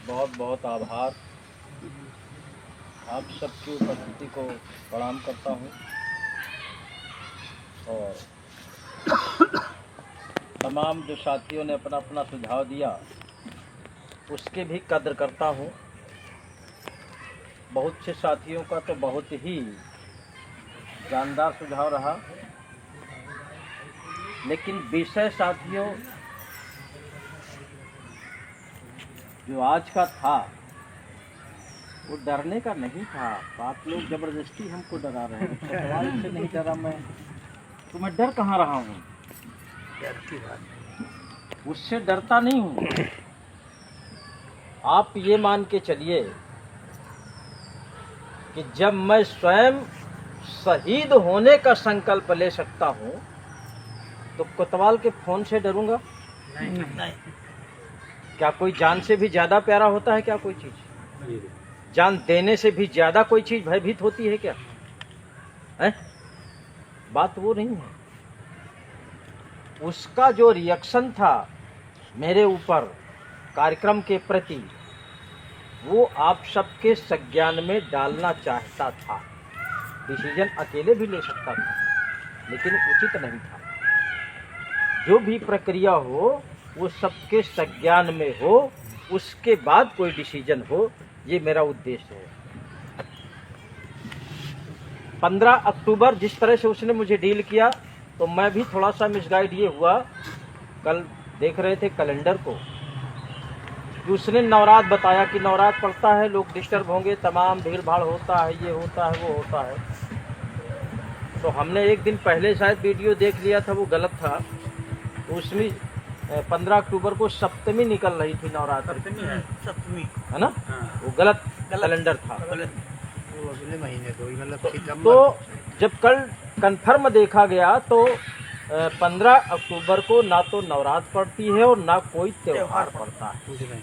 बहुत बहुत आभार। आप सबकी उपस्थिति को प्रणाम करता हूँ और तमाम जो साथियों ने अपना अपना सुझाव दिया उसके भी कद्र करता हूँ। बहुत से साथियों का तो बहुत ही जानदार सुझाव रहा, लेकिन विषय साथियों जो आज का था वो डरने का नहीं था। आप लोग जबरदस्ती हमको डरा रहे हैं। सवाल से नहीं डरा मैं, तो मैं डर कहाँ रहा हूँ? उससे डरता नहीं हूँ। आप ये मान के चलिए कि जब मैं स्वयं शहीद होने का संकल्प ले सकता हूँ तो कोतवाल के फोन से डरूंगा? नहीं। क्या कोई जान से भी ज्यादा प्यारा होता है क्या कोई चीज? जान देने से भी ज्यादा कोई चीज भयभीत होती है क्या? है? बात वो नहीं है। उसका जो रिएक्शन था मेरे ऊपर कार्यक्रम के प्रति, वो आप सबके संज्ञान में डालना चाहता था। डिसीजन अकेले भी ले सकता था, लेकिन उचित नहीं था। जो भी प्रक्रिया हो वो सबके संज्ञान में हो, उसके बाद कोई डिसीजन हो, ये मेरा उद्देश्य है। 15 अक्टूबर जिस तरह से उसने मुझे डील किया तो मैं भी थोड़ा सा मिसगाइड ये हुआ। कल देख रहे थे कैलेंडर को, उसने नवरात बताया कि नवरात पड़ता है, लोग डिस्टर्ब होंगे, तमाम भीड़ भाड़ होता है, ये होता है, वो होता है। तो हमने एक दिन पहले शायद वीडियो देख लिया था, वो गलत था। तो उसमें 15 अक्टूबर को सप्तमी निकल रही थी, नवरात्र सप्तमी है ना? वो गलत कैलेंडर था। वो अगले महीने को मतलब तो जब कल कंफर्म देखा गया तो 15 अक्टूबर को ना तो नवरात्र पड़ती है और ना कोई त्योहार पड़ता है।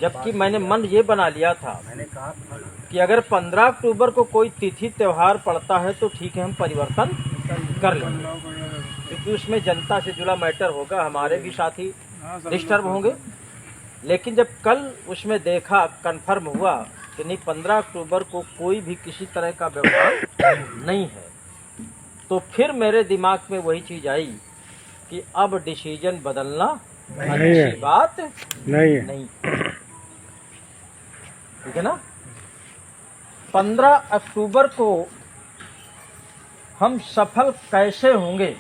जबकि मैंने मन ये बना लिया था कि अगर 15 अक्टूबर को कोई तिथि त्योहार पड़ता है तो ठीक है, हम परिवर्तन कर लेंगे, क्योंकि उसमें जनता से जुड़ा मैटर होगा, हमारे भी साथी डिस्टर्ब होंगे। लेकिन जब कल उसमें देखा, कंफर्म हुआ कि नहीं, 15 अक्टूबर को कोई भी किसी तरह का व्यवहार नहीं है, तो फिर मेरे दिमाग में वही चीज आई कि अब डिसीजन बदलना अच्छी बात नहीं। ठीक है ना? 15 अक्टूबर को हम सफल कैसे होंगे,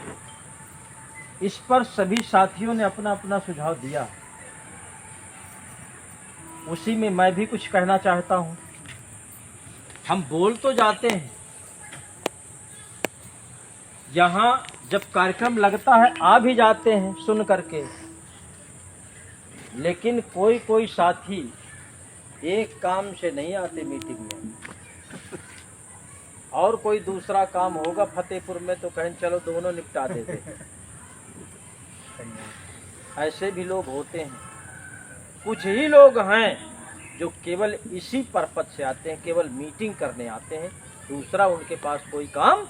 इस पर सभी साथियों ने अपना अपना सुझाव दिया। उसी में मैं भी कुछ कहना चाहता हूं। हम बोल तो जाते हैं, यहाँ जब कार्यक्रम लगता है आ भी जाते हैं सुन करके, लेकिन कोई कोई साथी एक काम से नहीं आते मीटिंग में, और कोई दूसरा काम होगा फतेहपुर में तो कहें चलो दोनों निपटा देते हैं। ऐसे भी लोग होते हैं। कुछ ही लोग हैं जो केवल इसी पर्पज से आते हैं, केवल मीटिंग करने आते हैं, दूसरा उनके पास कोई काम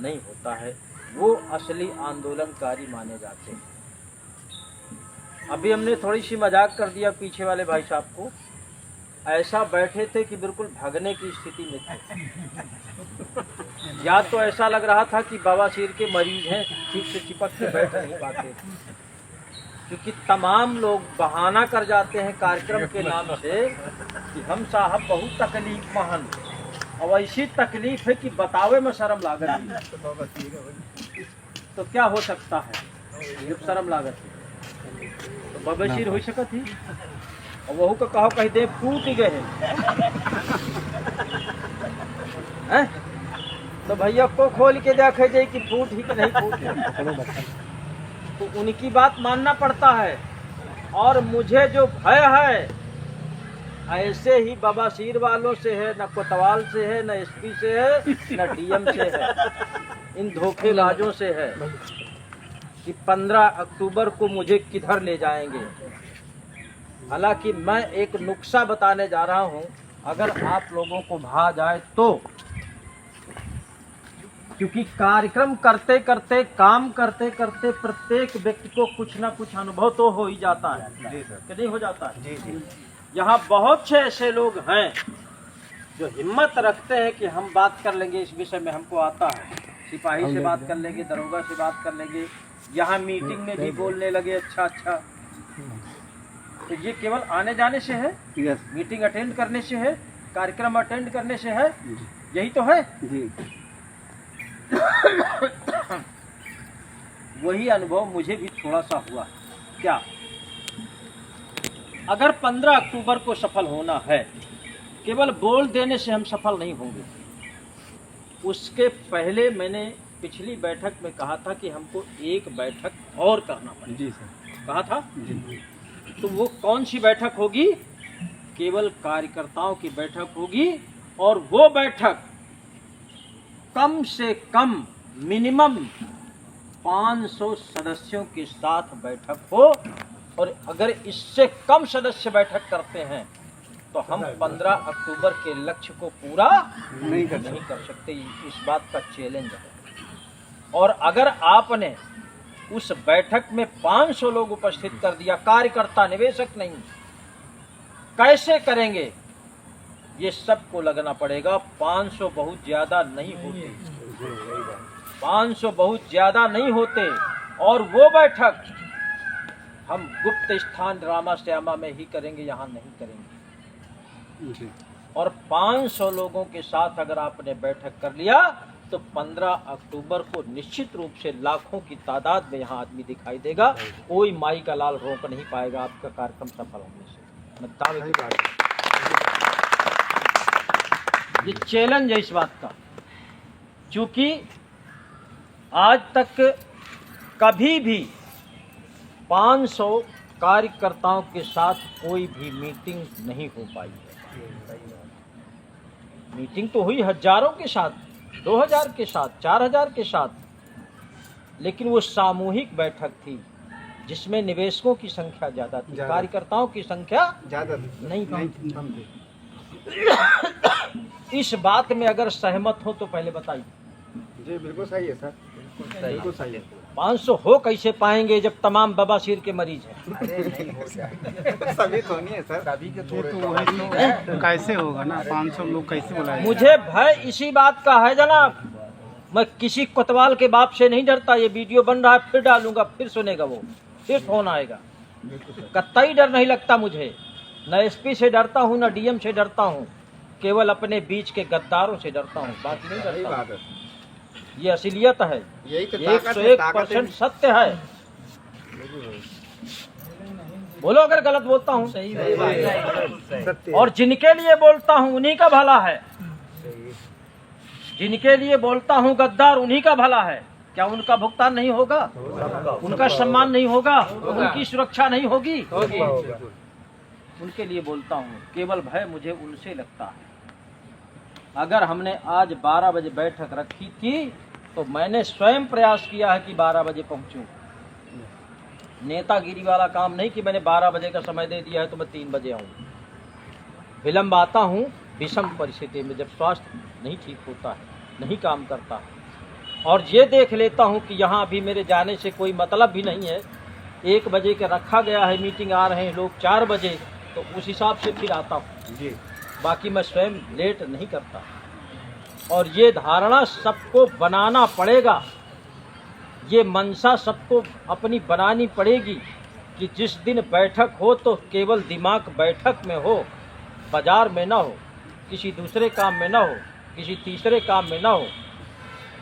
नहीं होता है। वो असली आंदोलनकारी माने जाते हैं। अभी हमने थोड़ी सी मजाक कर दिया पीछे वाले भाई साहब को, ऐसा बैठे थे कि बिल्कुल भागने की स्थिति में थे। या तो ऐसा लग रहा था कि बवासीर के मरीज हैं, ठीक से चिपक के बैठ नहीं पाते, क्योंकि तमाम लोग बहाना कर जाते हैं कार्यक्रम के नाम से कि हम साहब बहुत तकलीफ महन, और ऐसी तकलीफ है कि बतावे में शर्म लागत। तो क्या हो सकता है जब शर्म लागत है? तो बवासीर हो सकत ही, और वहू का कहो कही दे फूट गए हैं। तो भैया को खोल के देखे जाए कि फूट ही कि नहीं फूट, तो उनकी बात मानना पड़ता है। और मुझे जो भय है ऐसे ही बवासीर वालों से है, न कोतवाल से है, न एसपी से है, न डीएम से है, इन धोखेबाजों से है कि 15 अक्टूबर को मुझे किधर ले जाएंगे। हालांकि मैं एक नुस्खा बताने जा रहा हूं, अगर आप लोगों को भा जाए तो क्योंकि कार्यक्रम करते करते, काम करते करते प्रत्येक व्यक्ति को कुछ ना कुछ अनुभव तो हो ही जाता है। जी सर। कि नहीं हो जाता है? जी जी। यहाँ बहुत से ऐसे लोग हैं जो हिम्मत रखते हैं कि हम बात कर लेंगे, इस विषय में हमको आता है, सिपाही से बात कर लेंगे, दरोगा से बात कर लेंगे, यहाँ मीटिंग में भी बोलने लगे अच्छा अच्छा। तो ये केवल आने जाने से है, मीटिंग अटेंड करने से है, कार्यक्रम अटेंड करने से है, यही तो है जी। वही अनुभव मुझे भी थोड़ा सा हुआ। क्या? अगर 15 अक्टूबर को सफल होना है, केवल बोल देने से हम सफल नहीं होंगे। उसके पहले मैंने पिछली बैठक में कहा था कि हमको एक बैठक और करना पड़ेगा। जी सर। कहा था? जी। तो वो कौन सी बैठक होगी? केवल कार्यकर्ताओं की बैठक होगी, और वो बैठक कम से कम मिनिमम 500 सदस्यों के साथ बैठक हो, और अगर इससे कम सदस्य बैठक करते हैं तो हम 15 अक्टूबर के लक्ष्य को पूरा नहीं कर सकते। इस बात का चैलेंज है। और अगर आपने उस बैठक में 500 लोग उपस्थित कर दिया, कार्यकर्ता, निवेशक नहीं, कैसे करेंगे? ये सबको लगना पड़ेगा। 500 बहुत ज्यादा नहीं होते, 500 बहुत ज्यादा नहीं होते। और वो बैठक हम गुप्त स्थान रामा श्यामा में ही करेंगे, यहाँ नहीं करेंगे। और 500 लोगों के साथ अगर आपने बैठक कर लिया तो 15 अक्टूबर को निश्चित रूप से लाखों की तादाद में यहाँ आदमी दिखाई देगा। कोई माई का लाल रोक नहीं पाएगा आपका कार्यक्रम सफल होने से। मैं दावे की बात, ये चैलेंज है इस बात का। क्योंकि आज तक कभी भी 500 कार्यकर्ताओं के साथ कोई भी मीटिंग नहीं हो पाई है। मीटिंग तो हुई हजारों के साथ, 2000 के साथ, 4000 के साथ, लेकिन वो सामूहिक बैठक थी जिसमें निवेशकों की संख्या ज्यादा थी, कार्यकर्ताओं की संख्या ज्यादा नहीं थी। इस बात में अगर सहमत हो तो पहले बताइए। जी बिल्कुल सही है सर, बिल्कुल सही है। 500 हो कैसे पाएंगे जब तमाम बवासीर के मरीज हैं? सभी तो नहीं है सर, सभी के थोड़े तो वही कैसे होगा ना, 500 लोग कैसे बुलाएंगे? मुझे भय इसी बात का है जनाब, मैं किसी कोतवाल के बाप से नहीं डरता। ये वीडियो बन रहा है, फिर डालूंगा, फिर सुनेगा वो, फिर फोन आएगा। कतई डर नहीं लगता मुझे, न एसपी से डरता हूँ, न डीएम से डरता हूँ, केवल अपने बीच के गद्दारों से डरता हूँ, बाकी नहीं डरता। ये असलियत है, 101% सत्य है। बोलो अगर गलत बोलता हूँ। सही बात है। और जिनके लिए बोलता हूँ उन्हीं का भला है, जिनके लिए बोलता हूँ गद्दार, उन्हीं का भला है। क्या उनका भुगतान नहीं होगा? उनका सम्मान नहीं होगा? उनकी सुरक्षा नहीं होगी? उनके लिए बोलता हूँ। केवल भय मुझे उनसे लगता है। अगर हमने आज 12 बजे बैठक रखी थी तो मैंने स्वयं प्रयास किया है कि 12 बजे पहुंचूं। नेतागिरी वाला काम नहीं कि मैंने 12 बजे का समय दे दिया है तो मैं 3 बजे आऊँ। विलम्ब आता हूँ विषम परिस्थिति में, जब स्वास्थ्य नहीं ठीक होता है, नहीं काम करता है, और ये देख लेता हूँ कि यहाँ अभी मेरे जाने से कोई मतलब भी नहीं है। 1 बजे का रखा गया है, मीटिंग आ रहे हैं लोग 4 बजे, तो उस हिसाब से फिर आता हूँ जी। बाकी मैं स्वयं लेट नहीं करता। और ये धारणा सबको बनाना पड़ेगा, ये मनसा सबको अपनी बनानी पड़ेगी कि जिस दिन बैठक हो तो केवल दिमाग बैठक में हो, बाजार में ना हो, किसी दूसरे काम में ना हो, किसी तीसरे काम में ना हो,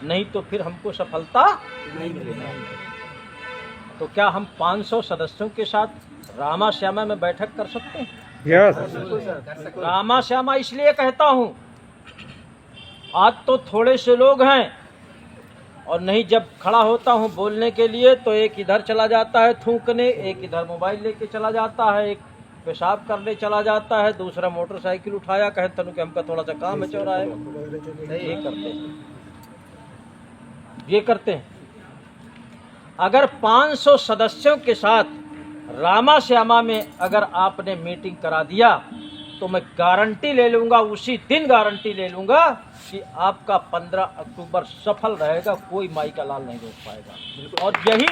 नहीं तो फिर हमको सफलता नहीं मिलेगी। तो क्या हम 500 सदस्यों के साथ रामा श्यामा में बैठक कर सकते हैं? यस। रामा श्यामा इसलिए कहता हूँ, आज तो थोड़े से लोग हैं, और नहीं जब खड़ा होता हूँ बोलने के लिए तो एक इधर चला जाता है थूकने, एक इधर मोबाइल लेके चला जाता है, एक पेशाब करने चला जाता है, दूसरा मोटरसाइकिल उठाया, कहे तनु कि हमका थोड़ा सा काम है चौराहे में। ये करते हैं। अगर 500 सदस्यों के साथ रामा श्यामा में अगर आपने मीटिंग करा दिया तो मैं गारंटी ले लूंगा, उसी दिन गारंटी ले लूंगा कि आपका 15 अक्टूबर सफल रहेगा, कोई माई का लाल नहीं रोक पाएगा। और यही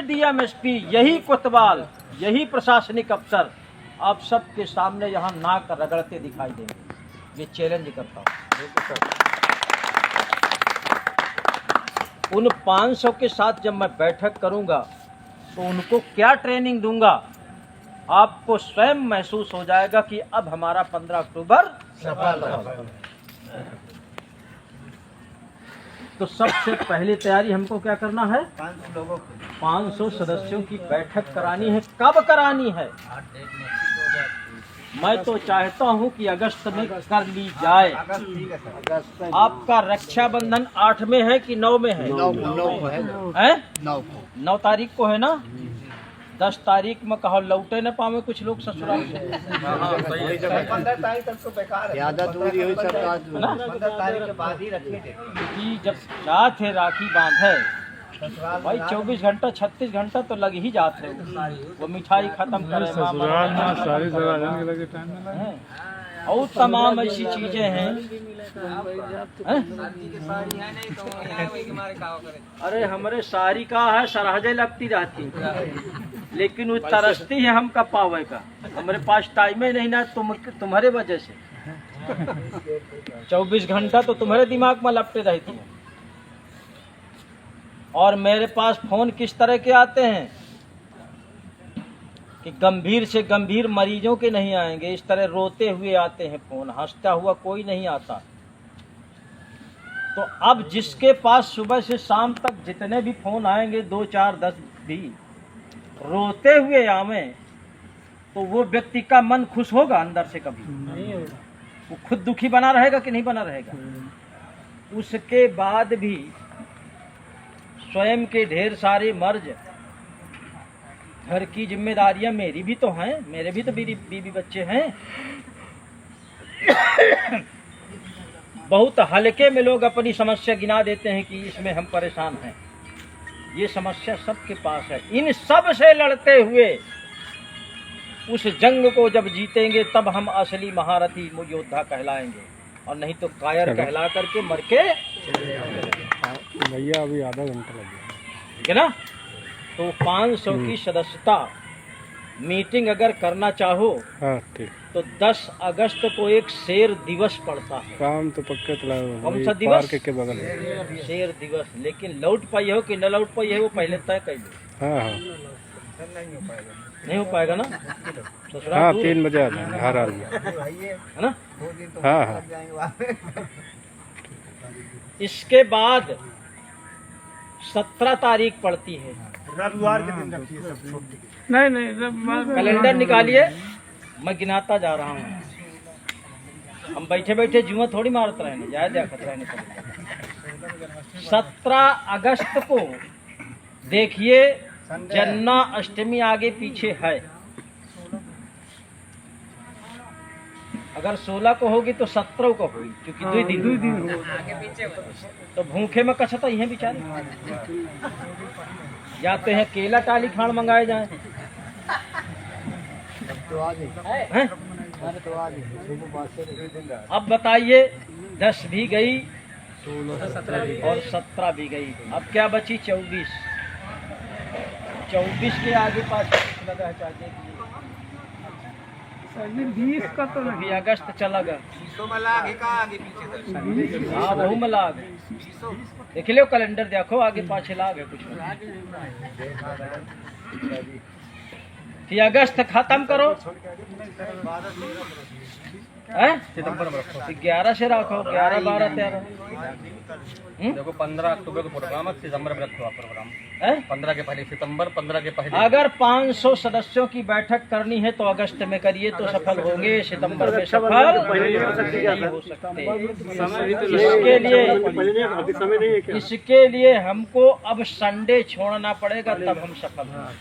डीएमएसपी, यही कोतवाल, यही प्रशासनिक अफसर आप सबके सामने यहाँ नाक रगड़ते दिखाई देंगे। ये चैलेंज करता हूँ। उन 500 के साथ जब मैं बैठक करूंगा तो उनको क्या ट्रेनिंग दूंगा, आपको स्वयं महसूस हो जाएगा कि अब हमारा 15 अक्टूबर सफल होगा। तो सबसे पहली तैयारी हमको क्या करना है, 500 सदस्यों की बैठक करानी है। कब करानी है? मैं तो चाहता हूं कि अगस्त में कर ली जाए। आपका रक्षाबंधन 8 में है कि 9 में है? 9 तारीख को है ना। 10 तारीख में कहो लौटे न पावे कुछ लोग ससुराल से। 15 तारीख तक तो बेकार है, ज्यादा दूरी हुई सरकार 15 तारीख के बाद ही रखे थे कि जब जात है राखी बांधे भाई 24 घंटा 36 घंटा तो लग ही जाते हैं। वो मिठाई खत्म करे और तमाम ऐसी चीजें हैं। अरे हमारे सारी का है सरहजे लगती रहती, लेकिन वो तरसती है हमका पावे का। हमारे पास टाइम ही नहीं ना, तुम्हारे वजह से 24 घंटा तो तुम्हारे दिमाग में लपटे रहती है। और मेरे पास फोन किस तरह के आते हैं कि गंभीर से गंभीर मरीजों के नहीं आएंगे, इस तरह रोते हुए आते हैं फोन, हंसता हुआ कोई नहीं आता। तो अब जिसके पास सुबह से शाम तक जितने भी फोन आएंगे, 2 4 10 भी रोते हुए आवे, तो वो व्यक्ति का मन खुश होगा अंदर से? कभी वो खुद दुखी बना रहेगा कि नहीं बना रहेगा? उसके बाद भी स्वयं के ढेर सारे मर्ज, घर की जिम्मेदारियां मेरी भी तो हैं, मेरे भी तो बीवी बच्चे हैं। बहुत हल्के में लोग अपनी समस्या गिना देते हैं कि इसमें हम परेशान हैं। ये समस्या सबके पास है। इन सब से लड़ते हुए उस जंग को जब जीतेंगे तब हम असली महारथी योद्धा कहलाएंगे, और नहीं तो कायर कहला करके मर के भैया अभी आधा घंटा लग गया, ठीक है ना। तो 500 की सदस्यता मीटिंग अगर करना चाहो तो 10 अगस्त को एक शेर दिवस पड़ता है। काम तो पक्का चला, कौन सा दिवस? के बगल शेर दिवस। लेकिन लौट पाई हो कि न लौट पाई है वो पहले तय कर लो। हाँ नहीं हो पाएगा ना। हाँ 3 बजे आ जाएंगे हर हाल में, है ना। हाँ। इसके बाद 17 तारीख पड़ती है, रविवार के दिन रखिए सब। नहीं कैलेंडर निकालिए, मैं गिनाता जा रहा हूँ। हम बैठे बैठे जुआ थोड़ी मारते रहेंगे, जाए देखते रहने पड़ेगा। 17 अगस्त को देखिए, जन्ना अष्टमी आगे पीछे है। अगर 16 को होगी तो 17 को होगी, क्योंकि 2 दिन तो भूखे में कछता ही है बेचारे। या तो है केला टाली खाण मंगाए जाए। अब बताइए, 10 भी गई और 17 भी गई, अब क्या बची? 24। 24 के आगे पास लगा है चाहिए 20 का तो अभी अगस्त चला गया। हाँ वही में लाग देख लो, कैलेंडर देखो आगे पाछे लाग है कुछ। फिर अगस्त खत्म करो, 11 से रखो, 11 12 13। देखो 15 अक्टूबर को प्रोग्राम है, सितंबर में रखो प्रोग्राम। 15 के पहले सितंबर, 15 के पहले। अगर 500 सदस्यों की बैठक करनी है तो अगस्त में करिए तो सफल होंगे, सितंबर में सफल नहीं हो सकते। इसके लिए हमको अब संडे छोड़ना पड़ेगा, तब हम सफल होंगे।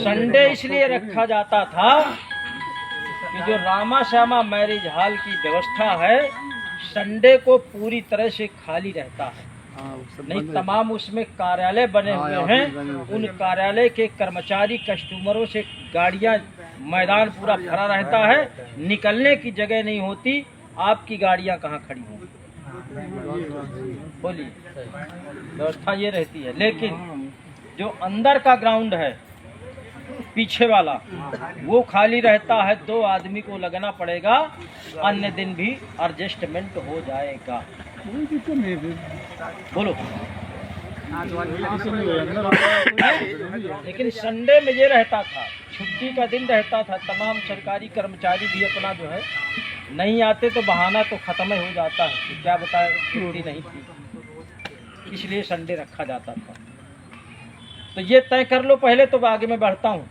संडे इसलिए रखा जाता था कि जो रामा श्यामा मैरिज हॉल की व्यवस्था है, संडे को पूरी तरह से खाली रहता है। हाँ, वो सब नहीं, बंद है। तमाम उसमें कार्यालय बने हाँ, हुए ऑफिस हैं। बने हुए उन कार्यालय के कर्मचारी कस्टमरों से गाड़ियां, मैदान पूरा भरा रहता है, निकलने की जगह नहीं होती। आपकी गाड़ियां कहाँ खड़ी होंगी? बोलिए, व्यवस्था ये रहती है। लेकिन जो अंदर का ग्राउंड है, पीछे वाला, वो खाली रहता है। 2 आदमी को लगना पड़ेगा, अन्य दिन भी एडजस्टमेंट हो जाएगा। कोई दिक्कत नहीं है। बोलो। लेकिन संडे में ये रहता था, छुट्टी का दिन रहता था, तमाम सरकारी कर्मचारी भी अपना जो है नहीं आते, तो बहाना तो खत्म ही हो जाता है कि क्या बताए, छुट्टी नहीं थी, इसलिए संडे रखा जाता था। तो ये तय कर लो पहले, तो आगे मैं बढ़ता हूँ।